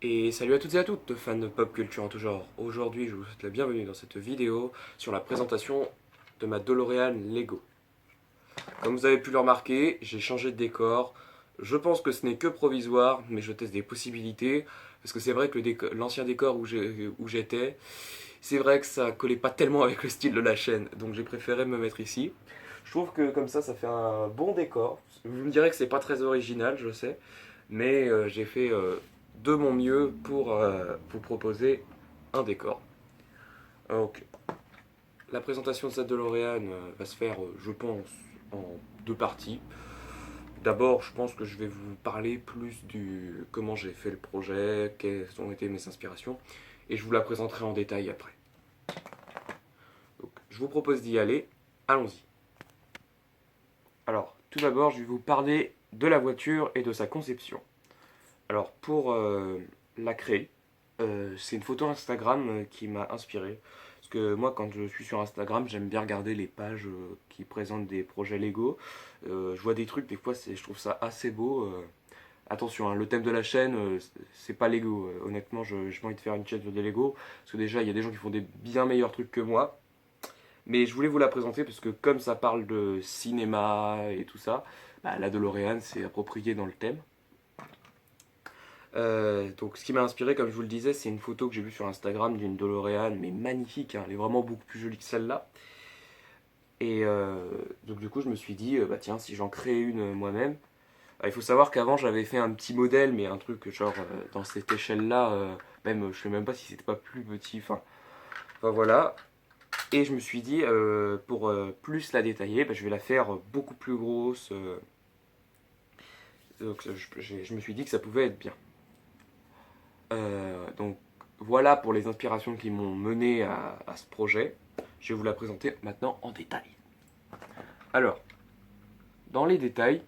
Et salut à toutes et à toutes, fans de pop culture en tout genre. Aujourd'hui, je vous souhaite la bienvenue dans cette vidéo sur la présentation de ma DeLorean Lego. Comme vous avez pu le remarquer, j'ai changé de décor. Je pense que ce n'est que provisoire, mais je teste des possibilités. Parce que c'est vrai que l'ancien décor où j'étais, c'est vrai que ça collait pas tellement avec le style de la chaîne. Donc j'ai préféré me mettre ici. Je trouve que comme ça fait un bon décor. Vous me direz que c'est pas très original, je sais. Mais j'ai fait de mon mieux pour vous proposer un décor. Donc, la présentation de cette DeLorean va se faire, je pense, en deux parties. D'abord, je pense que je vais vous parler plus du comment j'ai fait le projet, quelles ont été mes inspirations, et je vous la présenterai en détail après. Donc, je vous propose d'y aller. Allons-y. Alors, tout d'abord, je vais vous parler de la voiture et de sa conception. Alors, pour la créer, c'est une photo Instagram qui m'a inspiré. Parce que moi, quand je suis sur Instagram, j'aime bien regarder les pages qui présentent des projets Lego. Je vois des trucs, des fois, je trouve ça assez beau. Attention, hein, le thème de la chaîne, c'est pas Lego. Honnêtement, j'ai pas envie de faire une chaîne sur des Lego. Parce que déjà, il y a des gens qui font des bien meilleurs trucs que moi. Mais je voulais vous la présenter parce que comme ça parle de cinéma et tout ça, bah, la DeLorean, c'est approprié dans le thème. Donc ce qui m'a inspiré, comme je vous le disais, c'est une photo que j'ai vue sur Instagram d'une DeLorean, mais magnifique, hein, elle est vraiment beaucoup plus jolie que celle-là. Et donc du coup je me suis dit, bah tiens, si j'en crée une moi-même. Il faut savoir qu'avant j'avais fait un petit modèle, mais un truc genre dans cette échelle-là, même je sais même pas si c'était pas plus petit, enfin voilà. Et je me suis dit, pour plus la détailler, bah, je vais la faire beaucoup plus grosse. Donc je me suis dit que ça pouvait être bien. Donc voilà pour les inspirations qui m'ont mené à ce projet. Je vais vous la présenter maintenant en détail. Alors, dans les détails,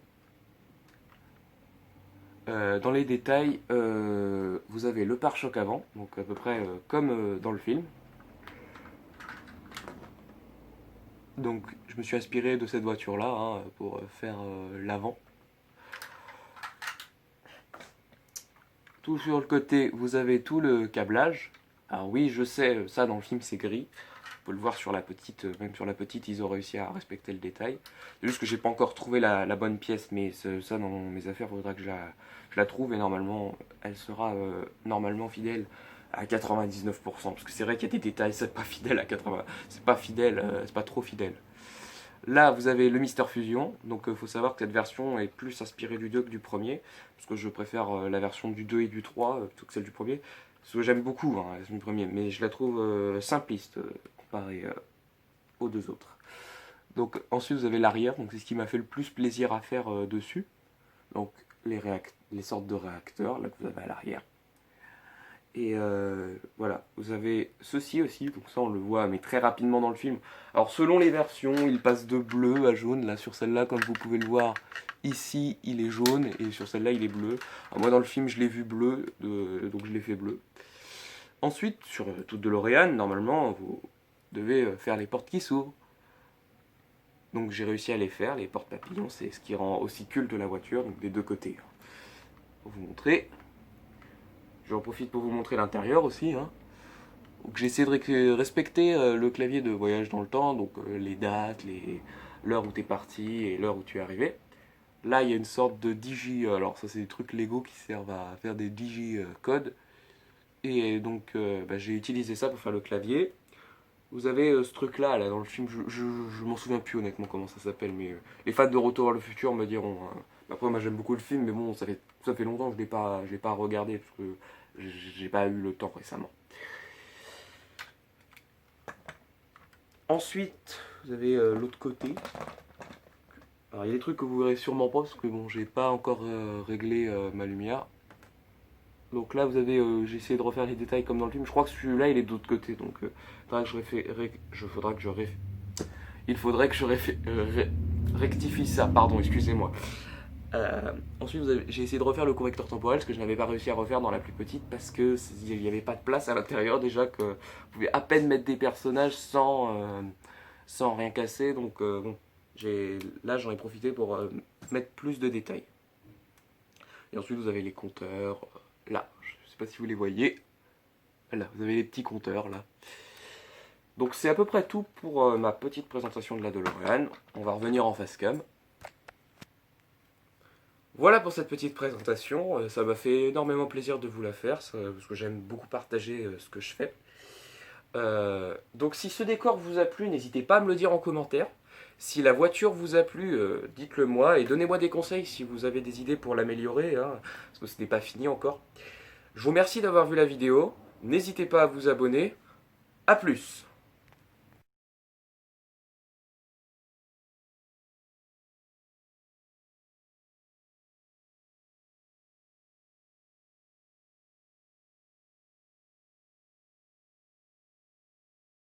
vous avez le pare-choc avant, donc à peu près comme dans le film. Donc je me suis inspiré de cette voiture-là hein, pour faire l'avant. Tout sur le côté, vous avez tout le câblage. Alors oui, je sais, ça dans le film c'est gris. On peut le voir sur la petite, même sur la petite, ils ont réussi à respecter le détail. C'est juste que j'ai pas encore trouvé la bonne pièce, mais ça dans mes affaires, il faudra que je la trouve et normalement, elle sera normalement fidèle à 99%. Parce que c'est vrai qu'il y a des détails, c'est pas fidèle à 80, c'est pas fidèle, c'est pas trop fidèle. Là, vous avez le Mister Fusion, donc il faut savoir que cette version est plus inspirée du 2 que du premier, parce que je préfère la version du 2 et du 3 plutôt que celle du premier. Parce que j'aime beaucoup hein, la version du premier, mais je la trouve simpliste comparée aux deux autres. Donc ensuite vous avez l'arrière, donc c'est ce qui m'a fait le plus plaisir à faire dessus. Donc les sortes de réacteurs là que vous avez à l'arrière. Et voilà, vous avez ceci aussi, donc ça on le voit mais très rapidement dans le film. Alors selon les versions, il passe de bleu à jaune, là sur celle-là comme vous pouvez le voir, ici il est jaune et sur celle-là il est bleu. Alors, moi dans le film je l'ai vu bleu, donc je l'ai fait bleu. Ensuite, sur toute DeLorean, normalement vous devez faire les portes qui s'ouvrent. Donc j'ai réussi à les faire, les portes papillons, c'est ce qui rend aussi culte la voiture, donc des deux côtés. Pour vous montrer, j'en profite pour vous montrer l'intérieur aussi. Hein. Donc j'ai essayé de respecter le clavier de voyage dans le temps, donc les dates, l'heure où tu es parti et l'heure où tu es arrivé. Là, il y a une sorte de digi, alors ça c'est des trucs Lego qui servent à faire des digi codes. Et donc bah, j'ai utilisé ça pour faire le clavier. Vous avez ce truc là dans le film, je m'en souviens plus honnêtement comment ça s'appelle, mais les fans de Retour vers le futur me diront. Hein. Après moi j'aime beaucoup le film, mais bon ça fait longtemps que je l'ai pas regardé parce que j'ai pas eu le temps récemment. Ensuite, vous avez l'autre côté. Alors il y a des trucs que vous verrez sûrement pas parce que bon j'ai pas encore réglé ma lumière. Donc là vous avez, j'ai essayé de refaire les détails comme dans le film. Je crois que celui-là il est de l'autre côté, donc il faudrait que rectifie ça. Pardon, excusez-moi. Ensuite j'ai essayé de refaire le correcteur temporel, ce que je n'avais pas réussi à refaire dans la plus petite parce que il n'y avait pas de place à l'intérieur déjà que vous pouvez à peine mettre des personnages sans rien casser. Donc bon, là j'en ai profité pour mettre plus de détails. Et ensuite vous avez les compteurs. Là, pas si vous les voyez. Là, vous avez les petits compteurs là. Donc c'est à peu près tout pour ma petite présentation de la DeLorean. On va revenir en face cam. Voilà pour cette petite présentation. Ça m'a fait énormément plaisir de vous la faire, parce que j'aime beaucoup partager ce que je fais. Donc si ce décor vous a plu, n'hésitez pas à me le dire en commentaire. Si la voiture vous a plu, dites-le moi et donnez-moi des conseils si vous avez des idées pour l'améliorer, hein, parce que ce n'est pas fini encore. Je vous remercie d'avoir vu la vidéo. N'hésitez pas à vous abonner. A plus!